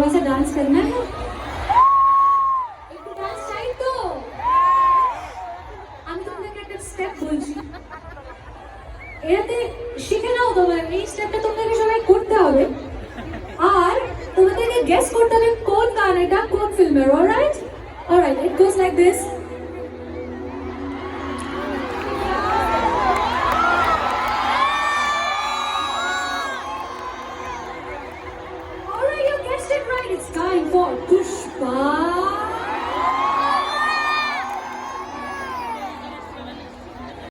थोड़ा सा डांस करना है একটু ডান্স চাই তো আমি তোমাকে একটা স্টেপ বলছি এতে শিখে নাও তোমার এই স্টেপটা তোমাকে সবাই করতে হবে আর তোমাদেরকে গেস করতে হবে কোন গান এটা কোন ফিল্মের alright alright it goes like this Alright, you guessed it right. It's time for Pushpa.